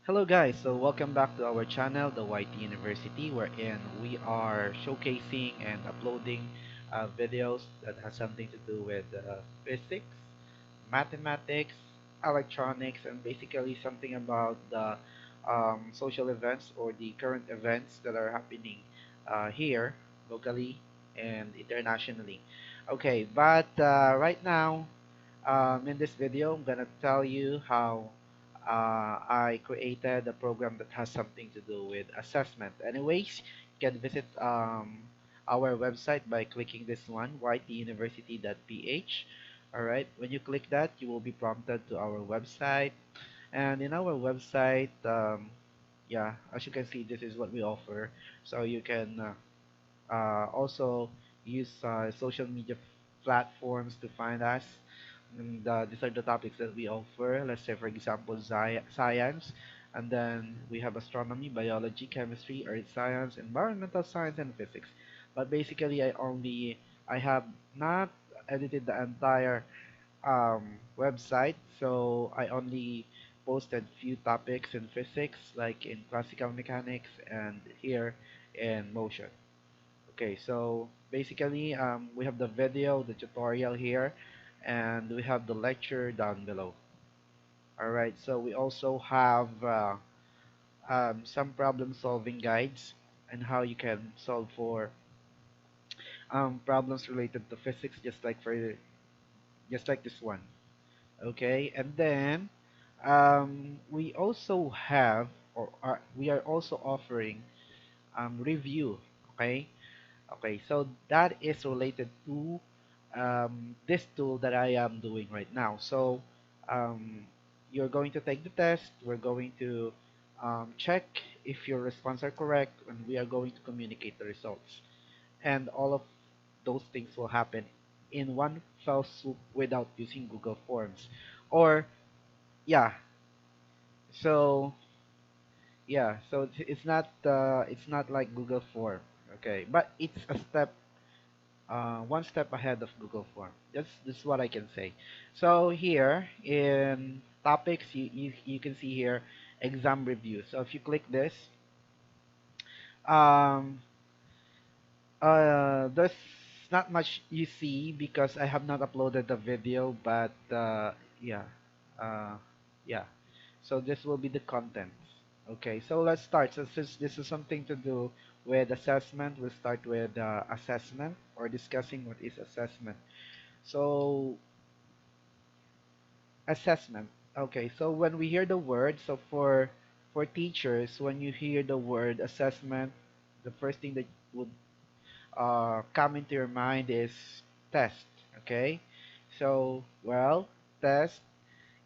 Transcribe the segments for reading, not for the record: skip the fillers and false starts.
Hello guys, so welcome back to our channel, the YT University, wherein we are showcasing and uploading videos that has something to do with physics, mathematics, electronics, and basically something about the social events or the current events that are happening here, locally and internationally. Okay, but right now, in this video, I'm gonna tell you how I created a program that has something to do with assessment. Anyways, you can visit our website by clicking this one, ytuniversity.ph. Alright, when you click that, you will be prompted to our website. And in our website, yeah, as you can see, this is what we offer. So you can also use social media platforms to find us. And these are the topics that we offer. Let's say, for example, science, and then we have astronomy, biology, chemistry, earth science, environmental science, and physics. But basically, I have not edited the entire website, so I only posted few topics in physics, like in classical mechanics, and here in motion. Okay, so basically, we have the video, the tutorial here, and we have the lecture down below. All right, so we also have some problem solving guides and how you can solve for problems related to physics, just like this one. Okay, and then we also have, we are also offering review. Okay, Okay, so that is related to this tool that I am doing right now. So um, you're going to take the test. We're going to check if your responses are correct, and we are going to communicate the results. And all of those things will happen in one fell swoop without using Google Forms. Or yeah, so it's not like Google Form. Okay, but it's a step one step ahead of Google Form. That's what I can say. So here in topics, you can see here exam review. So if you click this, um, there's not much you see because I have not uploaded the video, but yeah, uh, yeah. So this will be the contents. Okay, so let's start. So since this is something to do with assessment, we'll start with assessment or discussing what is assessment. So assessment. Okay, so when we hear the word, so for teachers, when you hear the word assessment, the first thing that would come into your mind is test. Okay, so well, test.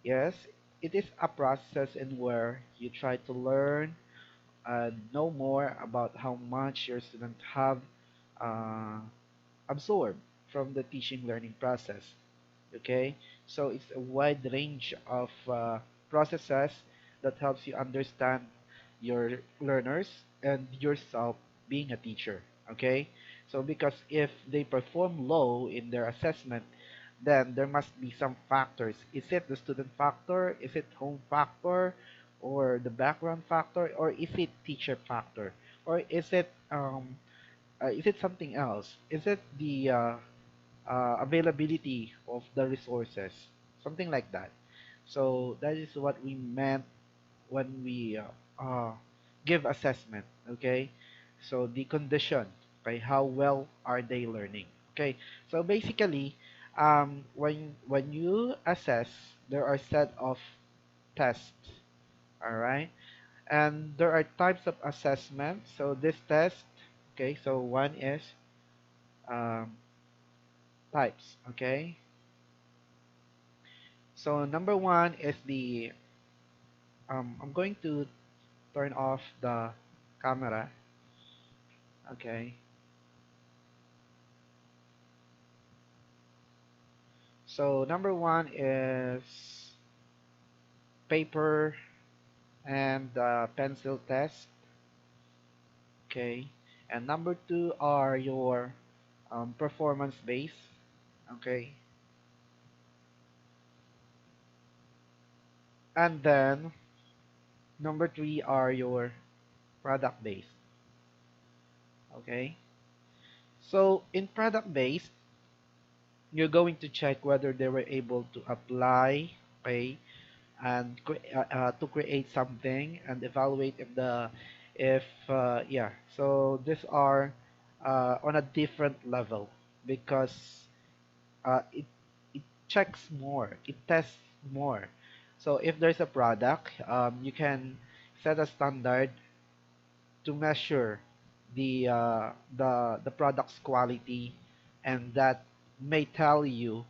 Yes, it is a process in where you try to learn and know more about how much your students have uh, absorbed from the teaching learning process. Okay, so it's a wide range of processes that helps you understand your learners and yourself being a teacher. Okay, so because if they perform low in their assessment, then there must be some factors. Is it the student factor? Is it home factor? Or the background factor? Or is it teacher factor? Or is it something else? Is it the availability of the resources, something like that. So that is what we meant when we give assessment. Okay, so the condition. Okay, how well are they learning? Okay, so basically, when you assess, there are set of tests. All right, and there are types of assessment. So this test. Okay, so one is um, types. Okay, so number one is the I'm going to turn off the camera. Okay. So number one is paper and pencil test. Okay. And number two are your performance base. Okay. And then Number three are your product based. Okay. So in product based, you're going to check whether they were able to apply, okay, and to create something and evaluate if yeah. So these are on a different level because it checks more, it tests more. So if there's a product, you can set a standard to measure the product's quality, and that may tell you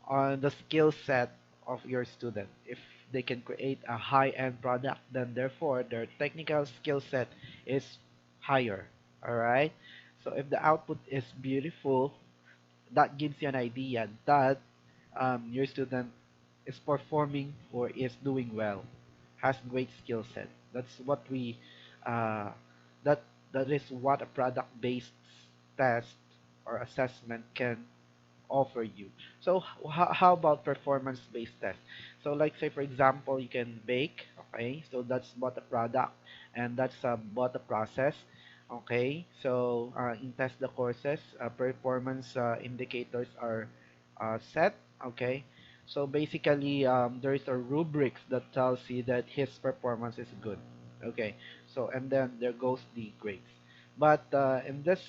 on the skill set of your student. If they can create a high-end product, then therefore their technical skill set is higher. All right. So if the output is beautiful, that gives you an idea that your student is performing or is doing well, has great skill set. That's what we uh, that that is what a product-based test or assessment can offer you. So how about performance-based test? So like say for example, you can bake, okay? So that's about the product, and that's about the process, okay? So in test the courses, performance indicators are set, okay? So basically, there is a rubrics that tells you that his performance is good, okay? So and then there goes the grades. But in this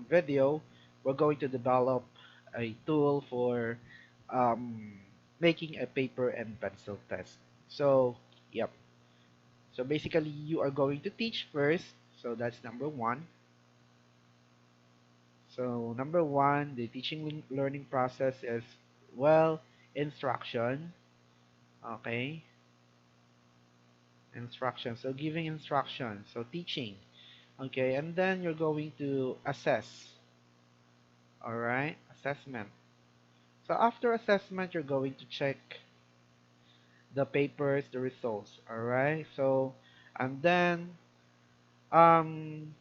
video, we're going to develop a tool for um, making a paper and pencil test. So, yep. So basically, you are going to teach first. So that's number one. So number one, the teaching learning process is, well, instruction. Okay, instruction. So giving instruction. So teaching. Okay, and then you're going to assess. All right, assessment. So after assessment, you're going to check the papers, the results. All right. So, and then um,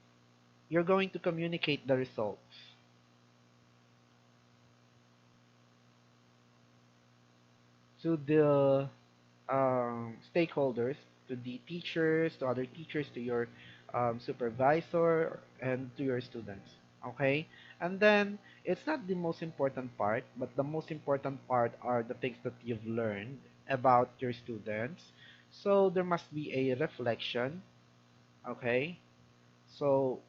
you're going to communicate the results to the stakeholders, to the teachers, to other teachers, to your supervisor, and to your students. Okay. And then it's not the most important part, but the most important part are the things that you've learned about your students. So there must be a reflection. Okay. So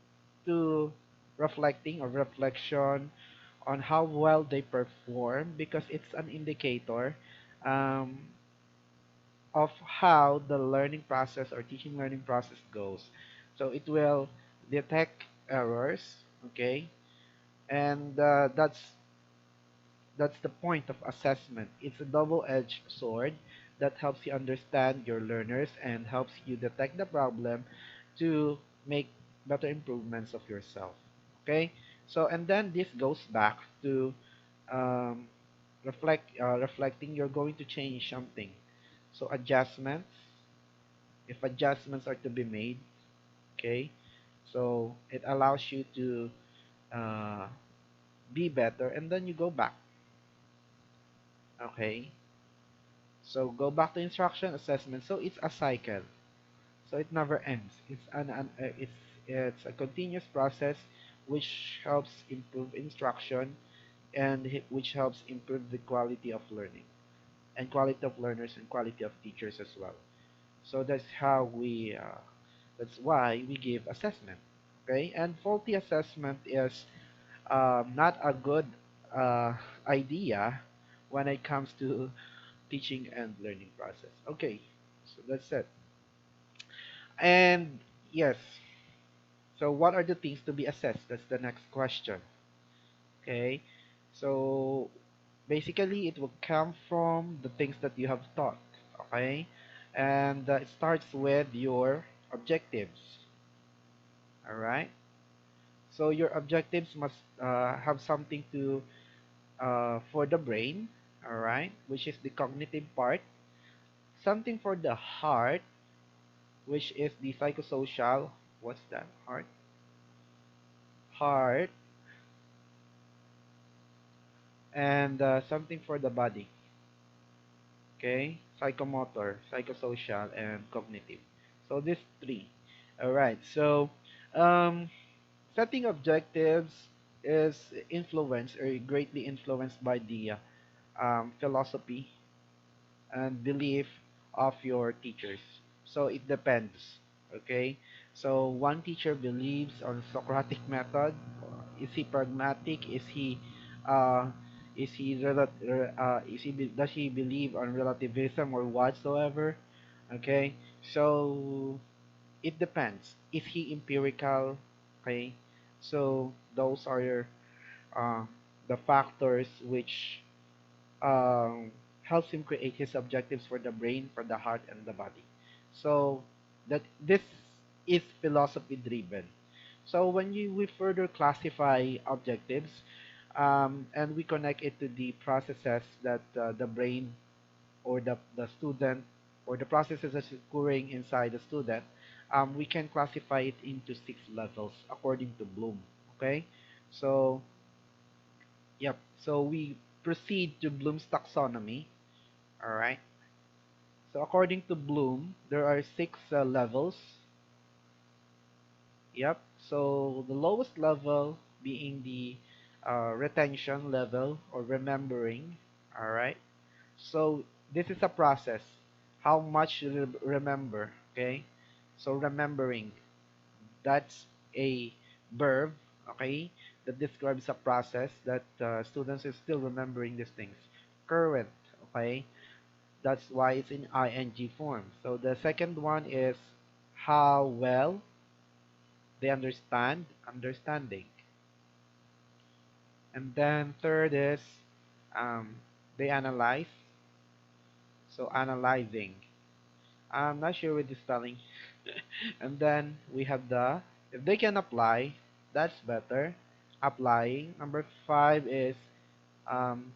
to reflecting or reflection on how well they perform, because it's an indicator um, of how the learning process or teaching learning process goes. So it will detect errors, okay, and that's the point of assessment. It's a double-edged sword that helps you understand your learners and helps you detect the problem to make better improvements of yourself. Okay, so and then this goes back to um, reflecting. You're going to change something. So adjustments, if adjustments are to be made, okay, so it allows you to uh, be better, and then you go back. Okay, so go back to instruction assessment. So it's a cycle. So it never ends. It's a continuous process which helps improve instruction and which helps improve the quality of learning and quality of learners and quality of teachers as well. So that's why we give assessment. Okay, and faulty assessment is not a good uh, idea when it comes to teaching and learning process. Okay, so that's it. And yes, so what are the things to be assessed? That's the next question. Okay, so basically it will come from the things that you have taught. Okay, and it starts with your objectives. All right, so your objectives must have something to for the brain. All right, which is the cognitive part. Something for the heart, which is the psychosocial. What's that? Heart, and something for the body. Okay, psychomotor, psychosocial, and cognitive. So these three. All right. So um, setting objectives is influenced or greatly influenced by the philosophy and belief of your teachers. So it depends. Okay. So one teacher believes on Socratic method. Is he pragmatic? Uh, does he believe on relativism or whatsoever? Okay. So it depends. Is he empirical? Okay. So those are uh, the factors which um, helps him create his objectives for the brain, for the heart, and the body. So that this is philosophy driven. So when we further classify objectives, and we connect it to the processes that the brain or the student or the processes that's occurring inside the student, we can classify it into 6 levels according to Bloom. Okay, so yep. So we proceed to Bloom's taxonomy. All right. So according to Bloom, there are 6 levels. Yep. So the lowest level being the retention level or remembering. All right. So this is a process. How much you remember? Okay. So remembering, that's a verb. Okay. That describes a process that students is still remembering these things. Current. Okay. That's why it's in ing form. So the second one is how well they understand, understanding. And then third is um, they analyze, so analyzing. I'm not sure with the spelling. And then we have the, if they can apply, that's better. Applying. Number five is um,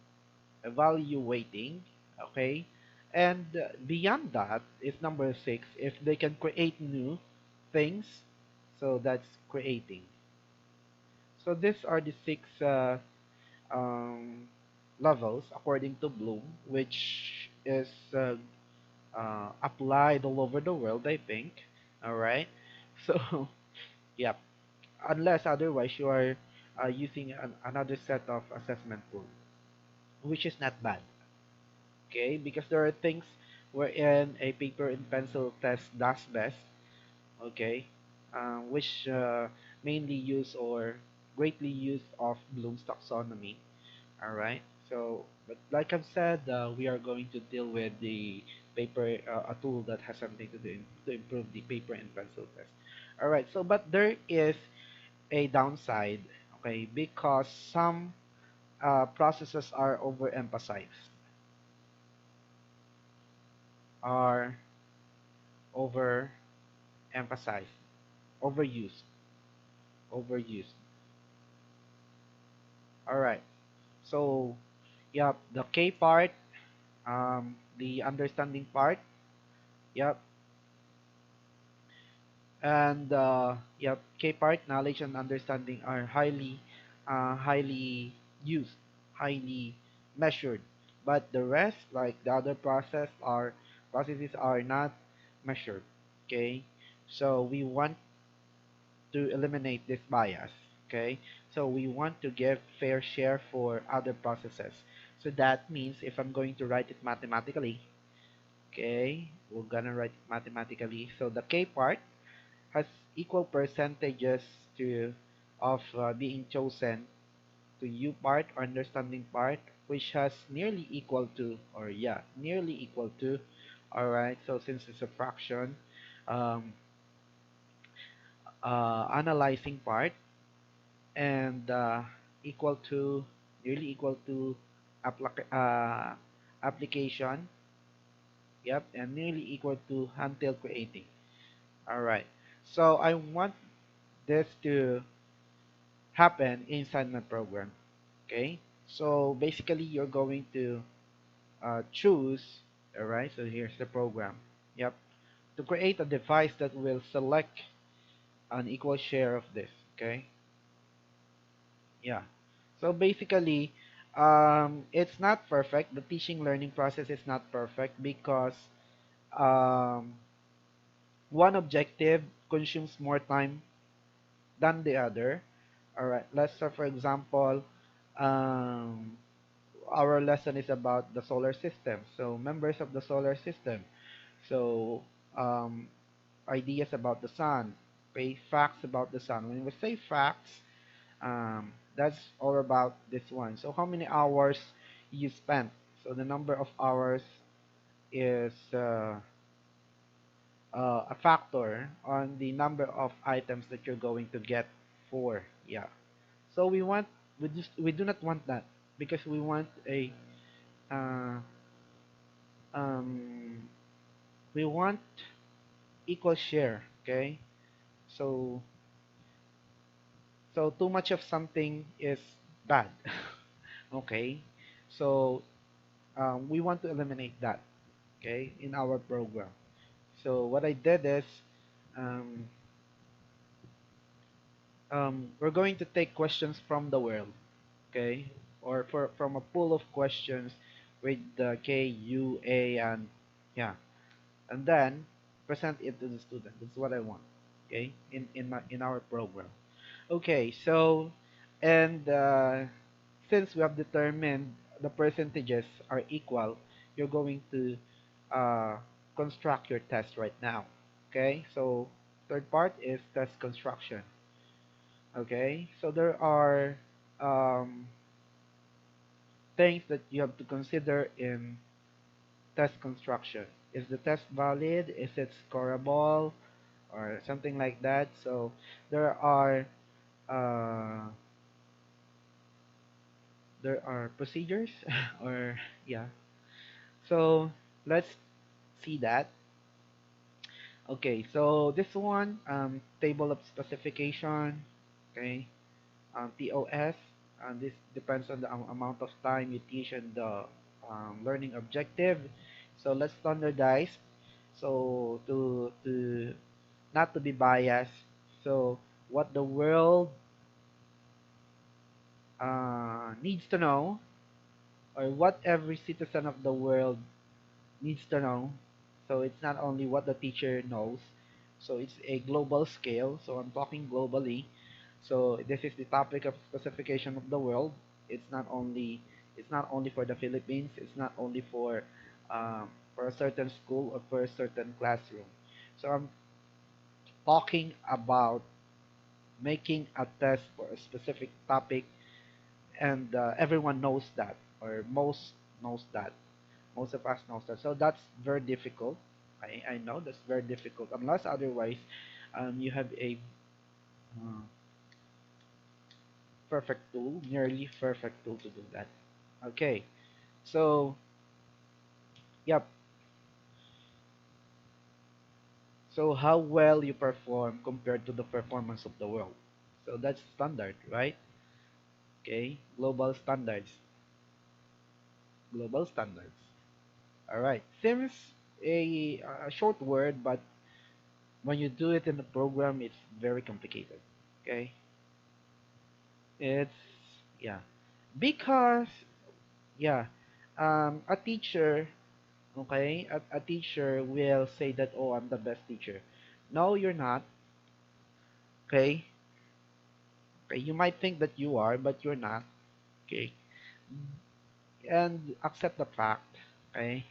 evaluating. Okay. And beyond that is number six, if they can create new things, so that's creating. So these are the 6 um, levels according to Bloom, which is applied all over the world, I think. All right. So, yeah. Unless otherwise you are using another set of assessment tool, which is not bad. Okay, because there are things wherein a paper and pencil test does best. Okay, which mainly use or greatly use of Bloom's taxonomy. All right. So, but like I've said, we are going to deal with the paper, a tool that has something to do to improve the paper and pencil test. All right. So, but there is a downside, okay, because some processes are overemphasized, are overemphasized, overused, overused. All right. So, yeah, the K part, the understanding part, yep, and yep, K part, knowledge and understanding are highly used, highly measured. But the rest, like the other processes are not measured. Okay, so we want to eliminate this bias. Okay, so we want to give fair share for other processes. So that means if I'm going to write it mathematically, okay, we're gonna write it mathematically. So the K part has equal percentages to of being chosen to U part or understanding part, which has nearly equal to, or yeah, nearly equal to. All right, so since it's a fraction, um, analyzing part and equal to, nearly equal to application, yep, and nearly equal to until creating. All right, so I want this to happen inside my program. Okay, so basically you're going to choose, all right, so here's the program. Yep, to create a device that will select an equal share of this. Okay, yeah, so basically It's not perfect. The teaching learning process is not perfect because um, one objective consumes more time than the other. All right, let's say, for example, um, our lesson is about the solar system. So, members of the solar system. So, um, ideas about the sun, facts about the sun. When we say facts, that's all about this one. So, how many hours you spent? So, the number of hours is a factor on the number of items that you're going to get for. Yeah. So we do not want that because we want a uh, um, we want equal share. Okay. So too much of something is bad. Okay. So we want to eliminate that. Okay, in our program. So what I did is um, we're going to take questions from the world, okay, or from a pool of questions with the K, U, A, and yeah, and then present it to the student. That's what I want, okay, in our program. Okay, so and since we have determined the percentages are equal, you're going to uh, construct your test right now. Okay, so third part is test construction. Okay, so there are um, things that you have to consider in test construction. Is the test valid? Is it scoreable? Or something like that. So uh, there are procedures or yeah. So let's see that. Okay, so this one, table of specification, okay, TOS, and this depends on the amount of time you teach and the learning objective. So let's standardize. So to not to be biased. So what the world needs to know, or what every citizen of the world needs to know. So it's not only what the teacher knows. So it's a global scale. So I'm talking globally. So this is the topic of specification of the world. It's not only it's not only for the Philippines. It's not only for a certain school or for a certain classroom. So I'm talking about making a test for a specific topic, and everyone knows that, or most knows that. Most of us knows that. So that's very difficult. I know that's very difficult. Unless otherwise, you have a uh, perfect tool, nearly perfect tool to do that. Okay. So, yep. So how well you perform compared to the performance of the world. So that's standard, right? Okay. Global standards. Global standards. All right. Seems a short word, but when you do it in the program, it's very complicated. Okay. It's yeah, because yeah, a teacher, okay, a teacher will say that, oh, I'm the best teacher. No, you're not. Okay, okay, you might think that you are, but you're not. Okay, and accept the fact. Okay,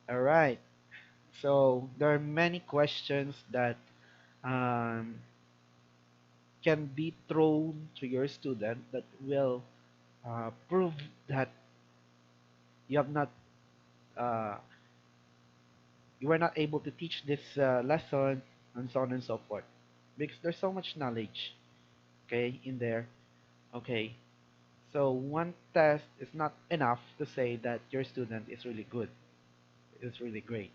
all right. So there are many questions that um, can be thrown to your student that will prove that you have not uh, you were not able to teach this lesson, and so on and so forth, because there's so much knowledge, okay, in there. Okay, so one test is not enough to say that your student is really good, is really great.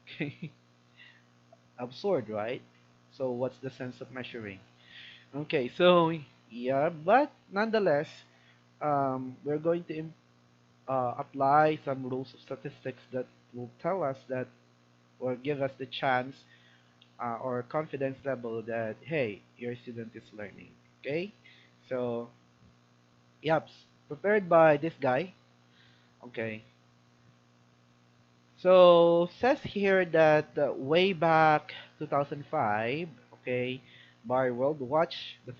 Okay, absurd, right? So what's the sense of measuring? Okay, so yeah, but nonetheless, we're going to apply some rules of statistics that will tell us that, or give us the chance or confidence level that, hey, your student is learning. Okay, so Yep, prepared by this guy. Okay. So says here that way back 2005, okay, by World Watch, the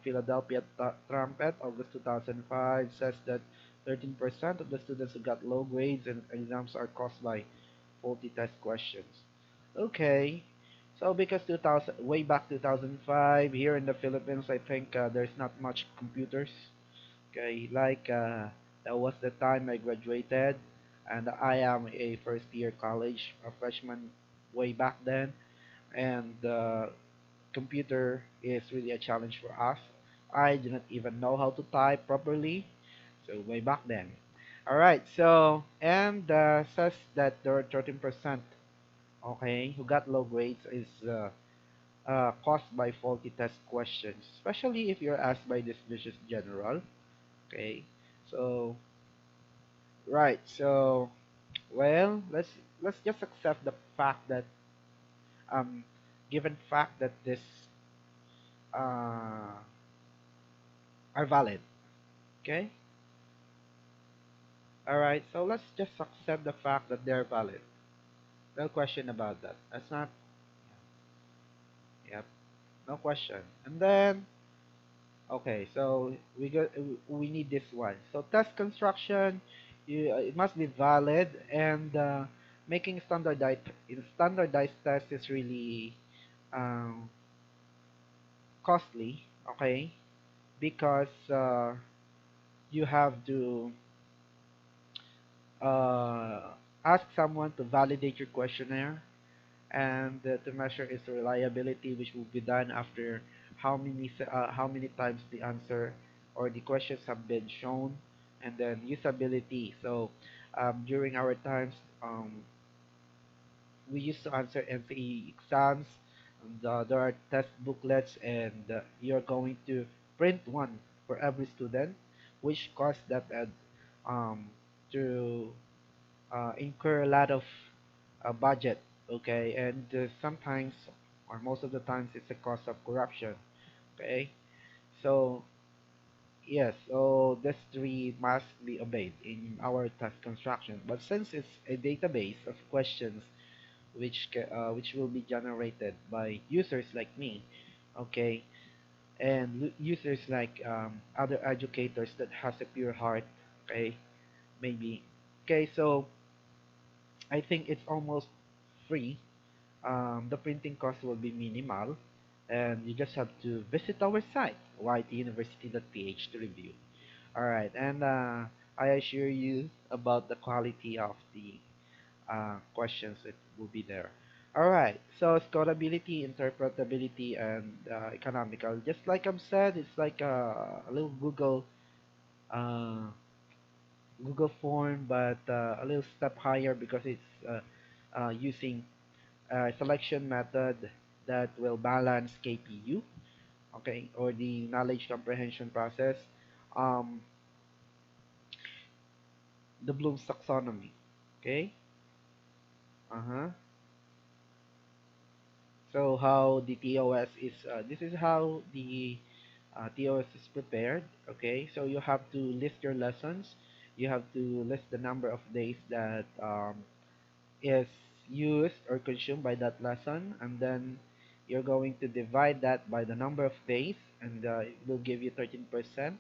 Philadelphia Trumpet, August 2005, says that 13% of the students who got low grades in exams are caused by faulty test questions. Okay, so because 2000, way back 2005, here in the Philippines, I think there's not much computers. Okay, like that was the time I graduated, and I am a first year college, a freshman way back then, and computer is really a challenge for us. I do not even know how to type properly, so way back then. All right, so and says that there are 13%, okay, who got low grades is caused by faulty test questions, especially if you're asked by this vicious general. Okay, so right, so well, let's just accept the fact that um, given fact that this uh, are valid. Okay, all right, so let's just accept the fact that they're valid. No question about that. That's not. Yep, no question. And then okay, so we need this one. So test construction, it must be valid, and making standardized test is really um, costly. Okay, because you have to uh, ask someone to validate your questionnaire and to measure its reliability, which will be done after how many times the answer or the questions have been shown, and then usability. So during our times, we used to answer NCE exams. And, there are test booklets, and you're going to print one for every student, which costs that to incur a lot of budget, okay, and sometimes or most of the times it's a cause of corruption, okay. So yes, so this three must be obeyed in our task construction, but since it's a database of questions which will be generated by users like me, okay, and users like other educators that has a pure heart, okay, maybe, okay, so I think it's almost free. The printing cost will be minimal, and you just have to visit our site, ytuniversity.ph, to review. All right, and I assure you about the quality of the questions that will be there. All right, so scalability, interpretability, and economical. Just like I've said, it's like a little uh, Google form, but a little step higher because it's using selection method that will balance KPU, okay, or the knowledge comprehension process, um, the Bloom's taxonomy, okay. Uh-huh. So how the TOS is, this is how the TOS is prepared, okay. So you have to list your lessons, you have to list the number of days that is used or consumed by that lesson, and then you're going to divide that by the number of days, and it will give you 13%.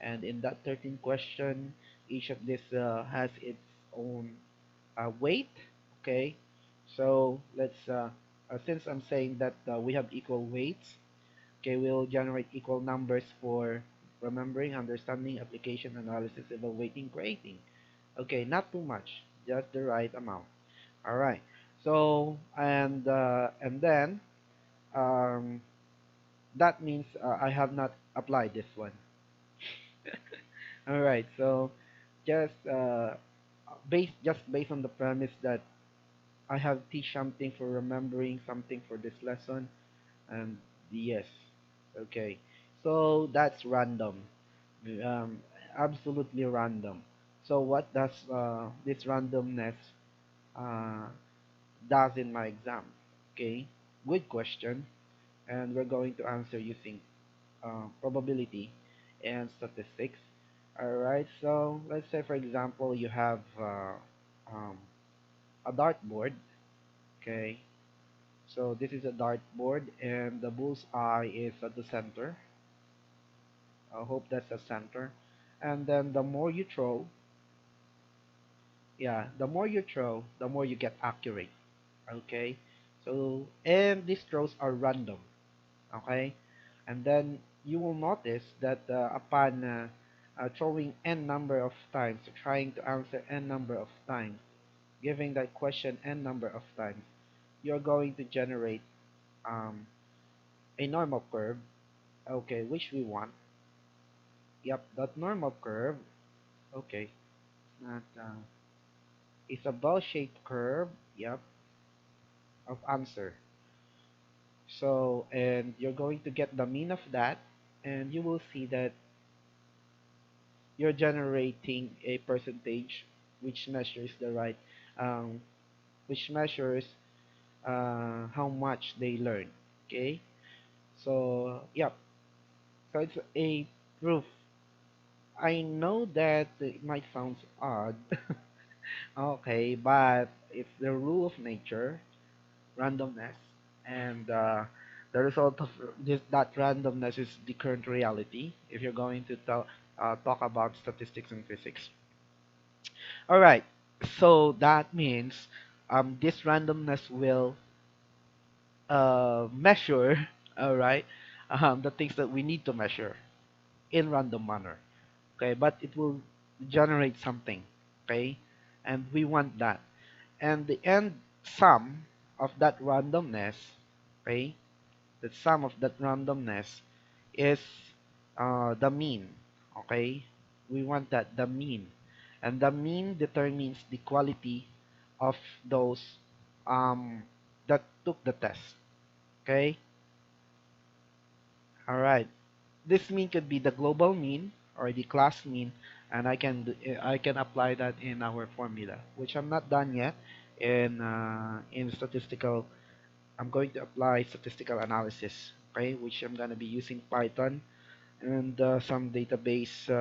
And in that 13 question, each of this has its own weight, okay. So let's since I'm saying that we have equal weights, okay, we'll generate equal numbers for remembering, understanding, application, analysis, evaluating, creating. Okay, not too much, just the right amount. All right. So and then um, that means I have not applied this one. All right. So just based on the premise that I have teach something for remembering, something for this lesson, and yes. Okay. So that's random. Um, Absolutely random. So what does this randomness uh, does in my exam? Okay, good question, and we're going to answer using probability, and statistics. Alright, so let's say for example you have um, a dartboard. Okay, so this is a dartboard and the bullseye is at the center. I hope that's the center. And then the more you throw, yeah, the more you throw, the more you get accurate. Okay, so and these throws are random. Okay, and then you will notice that upon throwing n number of times, trying to answer n number of times, giving that question n number of times, you're going to generate um, a normal curve, okay, which we want. Yep, that normal curve, okay, not, it's a bell-shaped curve, yep, of answer. So, and you're going to get the mean of that, and you will see that you're generating a percentage which measures the right, um, which measures how much they learn. Okay, so yeah, so it's a proof. I know that it might sound odd, okay, but it's the rule of nature, randomness, and the result of this that randomness is the current reality. If you're going to talk about statistics and physics. All right, so that means this randomness will measure, all right, the things that we need to measure in random manner. Okay, but it will generate something. Okay, and we want that. And the end sum of that randomness, okay, the sum of that randomness is the mean. Okay, we want that the mean, and the mean determines the quality of those um, that took the test. Okay, all right. This mean could be the global mean or the class mean, and I can apply that in our formula, which I'm not done yet in statistical. I'm going to apply statistical analysis, okay, which I'm going to be using Python and some database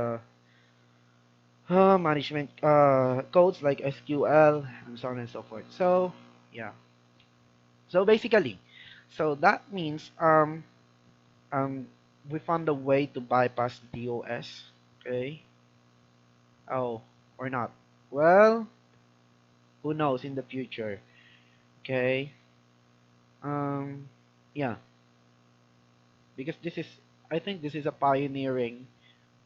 management codes like SQL and so on and so forth. So yeah, so basically, so that means um we found a way to bypass DOS, okay. Oh, or not. Well, who knows in the future, okay. um yeah, because this is, I think this is a pioneering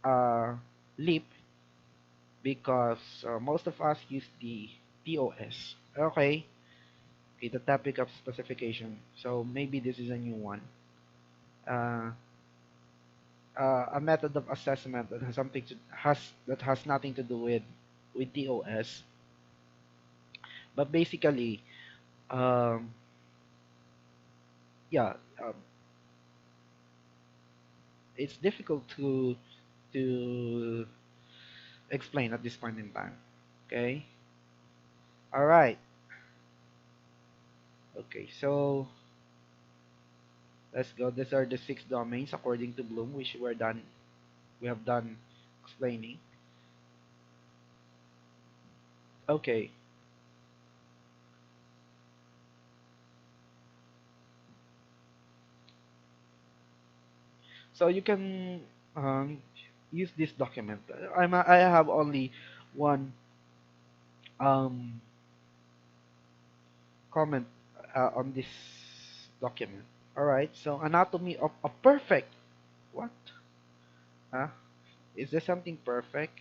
uh leap, because most of us use the DOS. Okay, okay, the topic of specification. So maybe this is a new one. Uh, a method of assessment that has something to has that has nothing to do with DOS, but basically, um, yeah, it's difficult to explain at this point in time. Okay, all right. Okay, so let's go. These are the 6 domains according to Bloom, which we have done explaining. Okay, so you can use this document. I have only one um, comment on this document. All right, so anatomy of a perfect. What? Huh? Is there something perfect?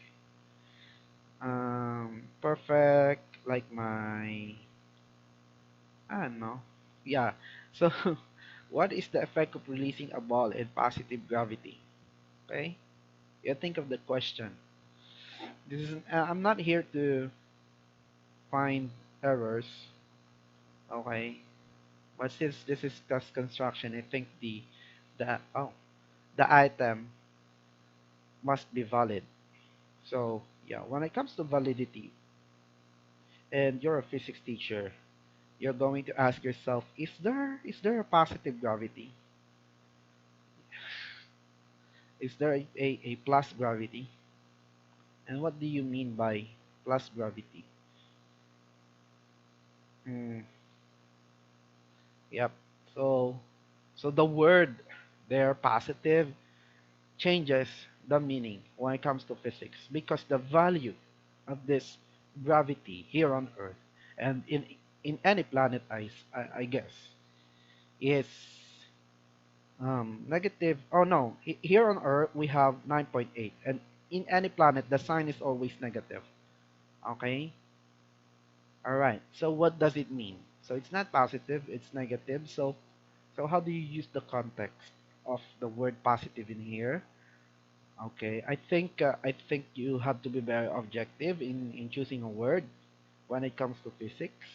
Perfect like my. I don't know. Yeah. So, what is the effect of releasing a ball in positive gravity? Okay. You think of the question. This is. I'm not here to find errors. Okay. But since this is test construction, I think the item must be valid. So yeah, when it comes to validity, and you're a physics teacher, you're going to ask yourself, is there a positive gravity? Is there a plus gravity? And what do you mean by plus gravity? Mm, yep. So, so the word there, positive, changes the meaning when it comes to physics because the value of this gravity here on Earth and in any planet, I guess, is negative. Oh no, here on Earth we have 9.8, and in any planet the sign is always negative. Okay. All right. So what does it mean? So it's not positive, it's negative. So how do you use the context of the word positive in here? Okay. I think you have to be very objective in choosing a word when it comes to physics.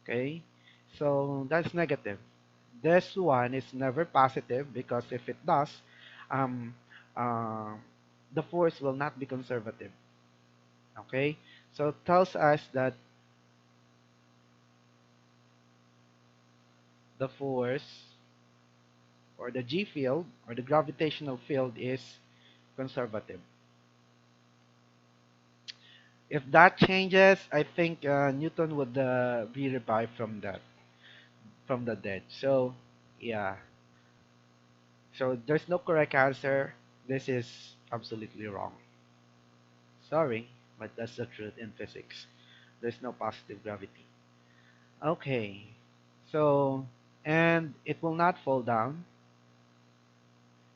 Okay. So that's negative. This one is never positive because if it does, um, uh, the force will not be conservative. Okay. So it tells us that the force or the G field or the gravitational field is conservative. If that changes, I think Newton would be revived from the dead. So yeah, so there's no correct answer. This is absolutely wrong. Sorry, but that's the truth in physics. There's no positive gravity. Okay, so and it will not fall down.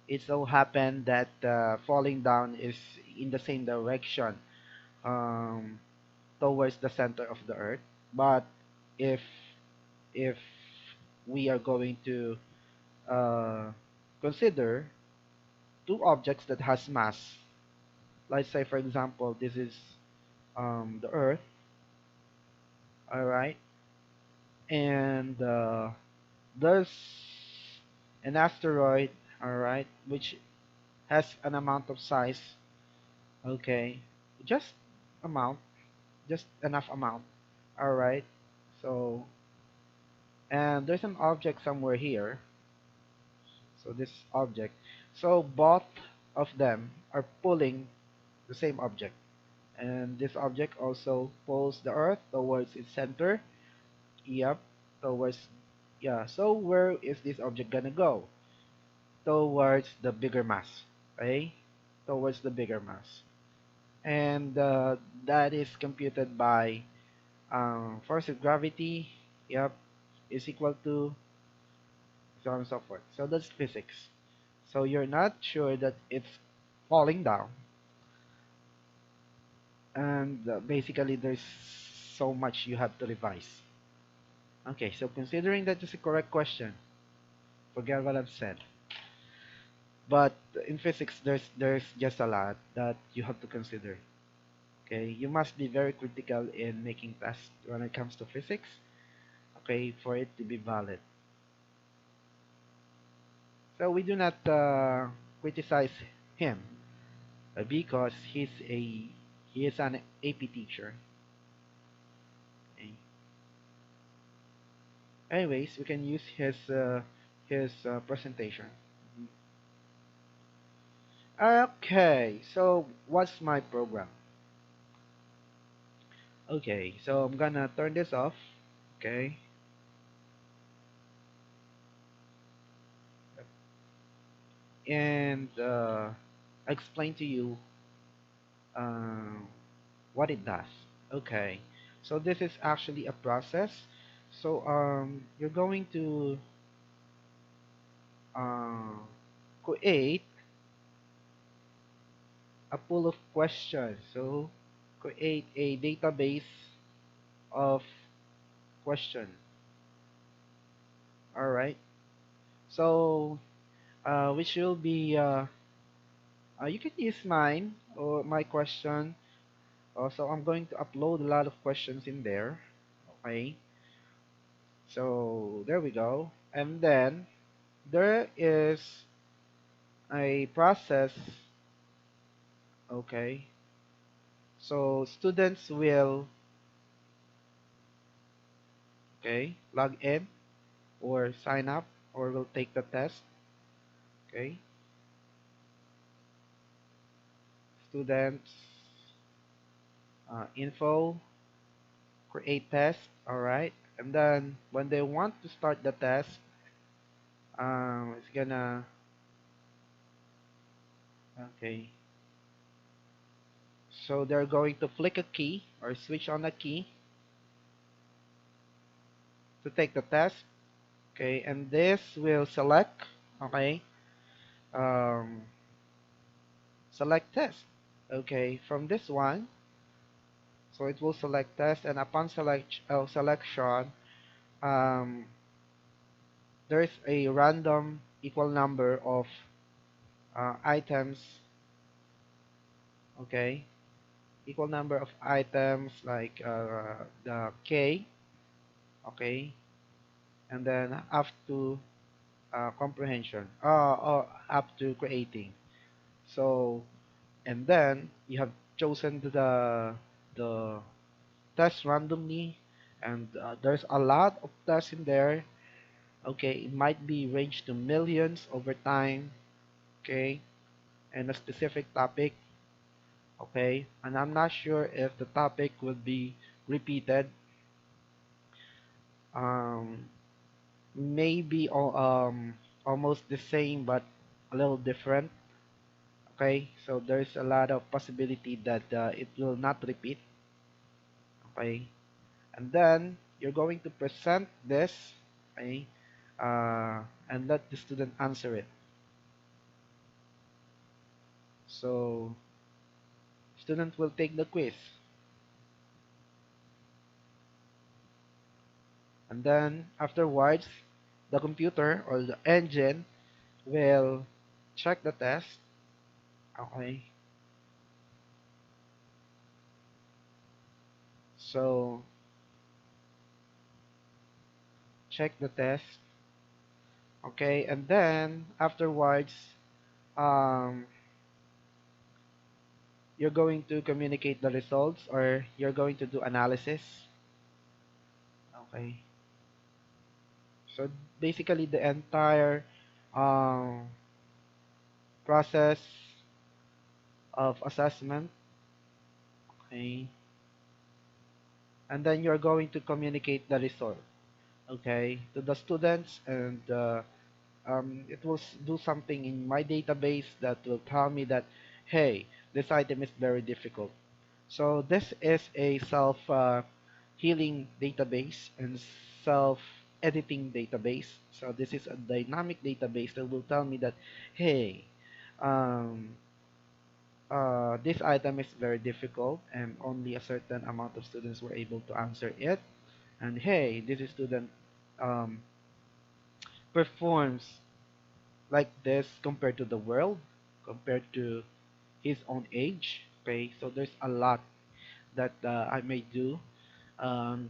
It so happened that falling down is in the same direction um, towards the center of the earth. But if if we are going to uh, consider two objects that has mass, let's say for example this is the earth, all right, and there's an asteroid, all right, which has an amount of size, okay, just amount, just enough amount, all right. So and there's an object somewhere here. So this object. So both of them are pulling the same object. And this object also pulls the Earth towards its center. Yep. Towards, yeah. So where is this object gonna go? Towards the bigger mass. Okay? Towards the bigger mass. And that is computed by force of gravity. Yep. Is equal to so on and so forth. So that's physics. So you're not sure that it's falling down, and basically there's so much you have to revise. Okay, so considering that is a correct question, forget what I've said. But in physics, there's just a lot that you have to consider. Okay, you must be very critical in making tests when it comes to physics. Okay, for it to be valid. So we do not criticize him because he is an AP teacher. Okay. Anyways, we can use his presentation. Okay, so what's my program? Okay, so I'm gonna turn this off. Okay, and explain to you uh, what it does. Okay, so this is actually a process. So you're going to uh, create a pool of questions. So create a database of question. All right. So which will be you can use mine or my question. So I'm going to upload a lot of questions in there. Okay. So there we go. And then there is a process. Okay. So students will log in or sign up or will take the test. Okay. students info, create test, all right. And then when they want to start the test, it's gonna, okay. So they're going to flick a key or switch on a key to take the test, okay. And this will select, okay, um, select test, okay. From this one, so it will select test, and upon selection, um, there is a random equal number of items, okay, equal number of items like the k, okay, and then up to comprehension, or up to creating. So, and then you have chosen the test randomly, and there's a lot of tests in there. Okay, it might be ranged to millions over time. Okay, and a specific topic. Okay, and I'm not sure if the topic would be repeated. Um, maybe almost the same but a little different. Okay, so there's a lot of possibility that it will not repeat. Okay, and then you're going to present this, okay, and let the student answer it. So student will take the quiz, and then afterwards the computer or the engine will check the test, okay. So check the test, okay, and then afterwards um, you're going to communicate the results, or you're going to do analysis, okay. So basically the entire um, process of assessment, okay, and then you're going to communicate the result, okay, to the students, and it will do something in my database that will tell me that, hey, this item is very difficult. So this is a self healing database and self editing database. So this is a dynamic database that will tell me that, hey, um, this item is very difficult and only a certain amount of students were able to answer it. And hey, this student um, performs like this compared to the world, compared to his own age. Okay, so there's a lot that I may do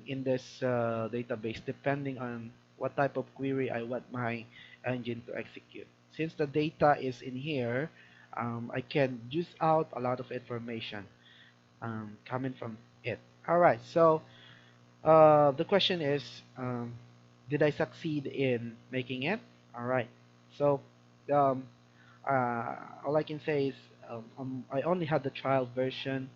in this database depending on what type of query I want my engine to execute. Since the data is in here, I can juice out a lot of information coming from it. All right, so the question is, did I succeed in making it? All right, so um, all I can say is I only had the trial version.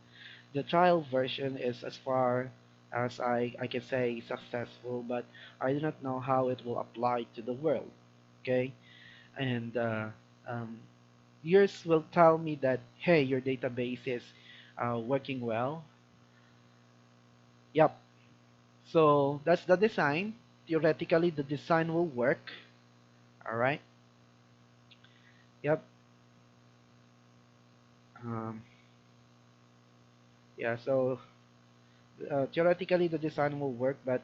The trial version is as far as I can say successful, but I do not know how it will apply to the world. Okay, and um, yours will tell me that, hey, your database is working well. Yep. So that's the design. Theoretically, the design will work. All right. Yep. Um, yeah. So theoretically, the design will work, but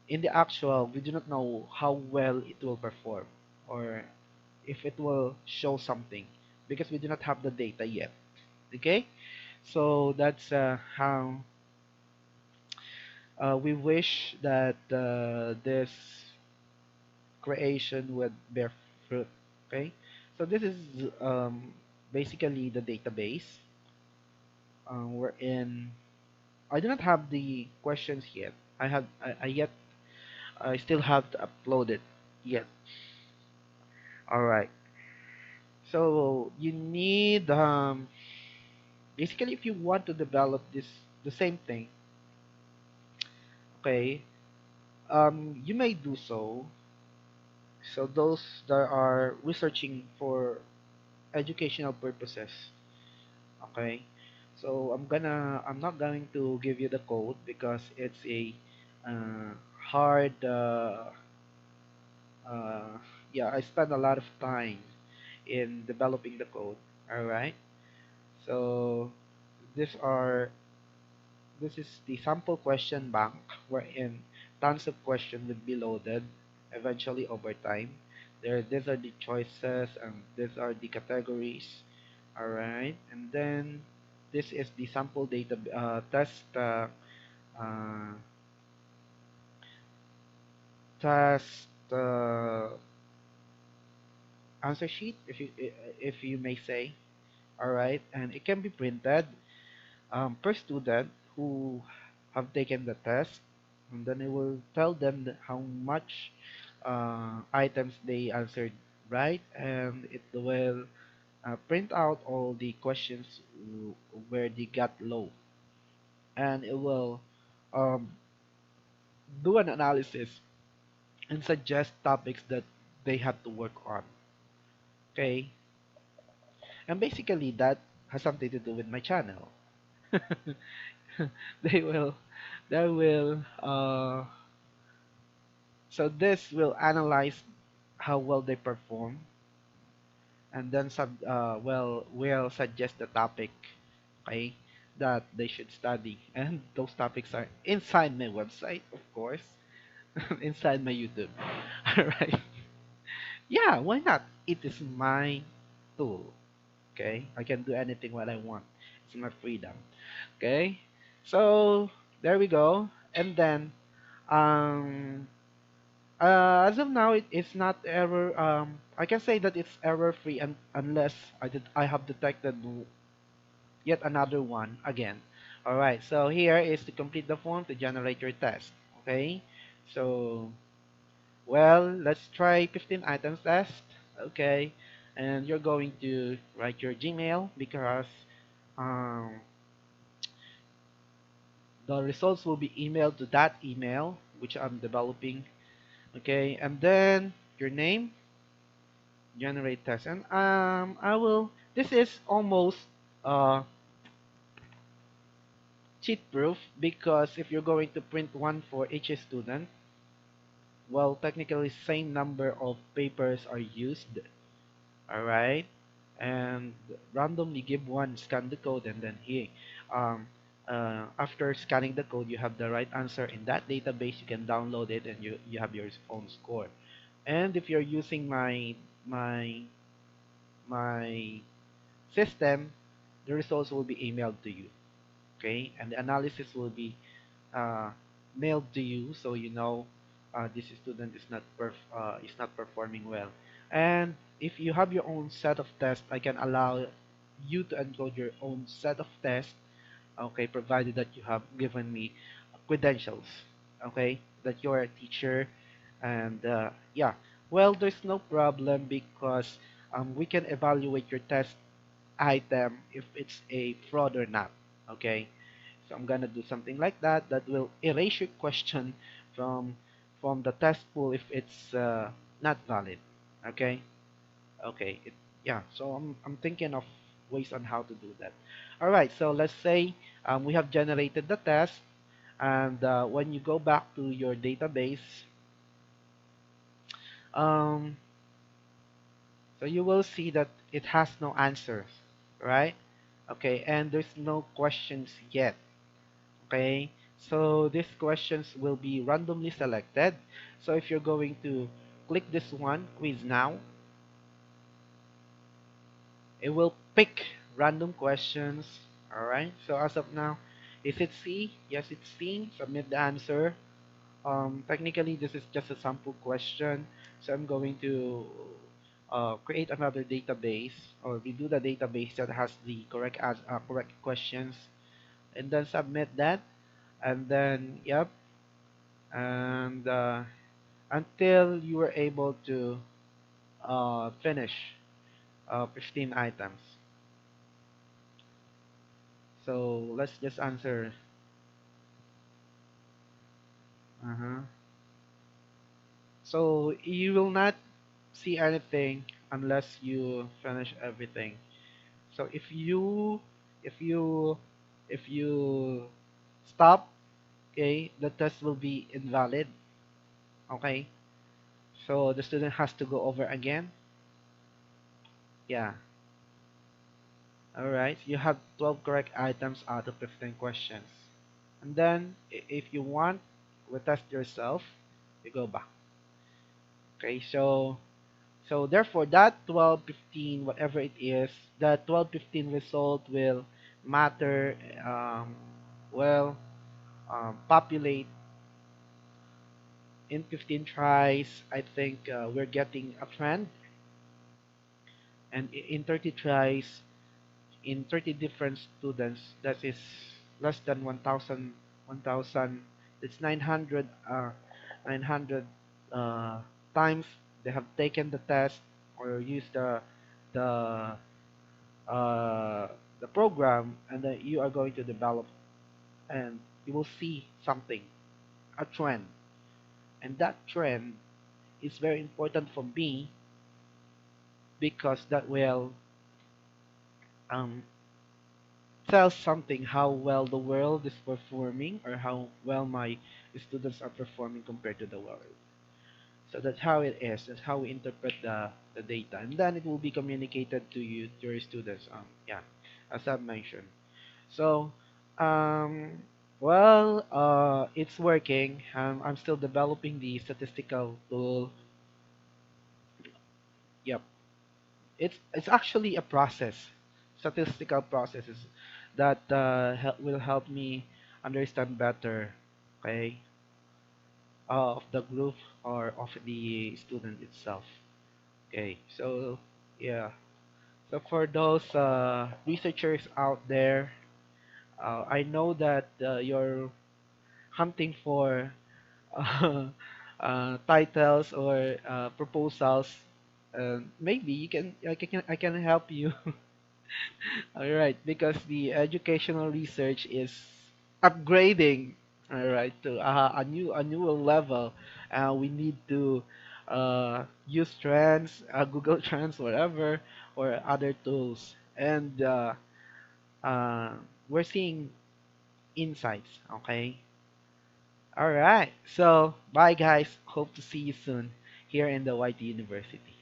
in the actual, we do not know how well it will perform, or if it will show something, because we do not have the data yet. Okay, so that's how we wish that this creation would bear fruit. Okay, so this is basically the database. We're in. I do not have the questions yet. I still have to upload it yet. All right. So you need basically, if you want to develop this the same thing, okay, you may do so. So those that are researching for educational purposes, okay. So I'm not going to give you the code because it's a hard. Uh, yeah, I spent a lot of time in developing the code. All right. So these are this is the sample question bank wherein tons of questions will be loaded eventually over time. These are the choices and these are the categories. All right, and then this is the sample data test uh, test answer sheet, if you may say. All right, and it can be printed per student who have taken the test, and then it will tell them how much items they answered right, and it will print out all the questions where they got low, and it will um, do an analysis and suggest topics that they have to work on. Okay, and basically that has something to do with my channel. they will they will so this will analyze how well they perform, and then will suggest the topic, okay, that they should study, and those topics are inside my website, of course, inside my YouTube. All right. Yeah, why not? It is my tool. Okay, I can do anything what I want. It's my freedom. Okay, so there we go, and then um as of now, it's not error. I can say that it's error free, unless I have detected yet another one again. All right. So here is to complete the form to generate your test. Okay. So well, let's try 15 items test. Okay. And you're going to write your Gmail because um, the results will be emailed to that email which I'm developing. Okay. And then your name, generate test, and I will this is almost uh cheat proof because if you're going to print one for each student, well, technically same number of papers are used. All right, and randomly give one, scan the code, and then here after scanning the code, you have the right answer in that database. You can download it, and you have your own score. And if you're using my my system, the results will be emailed to you. Okay, and the analysis will be uh, mailed to you, so you know this student is not performing well. And if you have your own set of tests, I can allow you to encode your own set of tests. Okay, provided that you have given me credentials. Okay, that you're a teacher, and yeah, well, there's no problem because we can evaluate your test item if it's a fraud or not. Okay, so I'm gonna do something like that that will erase your question from the test pool if it's not valid. Okay, okay, yeah. So I'm thinking of ways on how to do that. All right, so let's say we have generated the test, and when you go back to your database, um, so you will see that it has no answers, right? Okay, and there's no questions yet. Okay, so these questions will be randomly selected. So if you're going to click this one, quiz now, it will pick random questions. All right, so as of now, is it C? Yes, it's C. Submit the answer. Technically, this is just a sample question, so I'm going to create another database or redo the database that has the correct questions, and then submit that, and then yep, and until you are able to finish 15 items. So let's just answer. Uh-huh. So you will not see anything unless you finish everything. So if you if you stop, okay, the test will be invalid. Okay. So the student has to go over again. Yeah. All right. You have 12 correct items out of 15 questions. And then if you want to test yourself, you go back. Okay. So therefore that 12, 15, whatever it is, that 12, 15 result will matter, well, populate in 15 tries. I think we're getting a trend. And in 30 tries, in 30 different students, that is less than 1,000, 1,000, it's 900, 900 uh, times they have taken the test or used the uh, the program, and then you are going to develop, and you will see something, a trend, and that trend is very important for me because that will um, tell something how well the world is performing or how well my students are performing compared to the world. So that's how it is. That's how we interpret the data. And then it will be communicated to you, to your students. Yeah, as I've mentioned. So, um, well, it's working. I'm still developing the statistical tool. Yep, it's actually a process, statistical processes that will help me understand better, okay, of the group or of the student itself. Okay, so yeah, so for those researchers out there, I know that you're hunting for titles or proposals. Maybe I can help you. All right, because the educational research is upgrading, all right, to a newer level. We need to use Trends, Google Trends, whatever, or other tools, and uh, we're seeing insights. Okay, all right. So bye, guys. Hope to see you soon here in the YT University.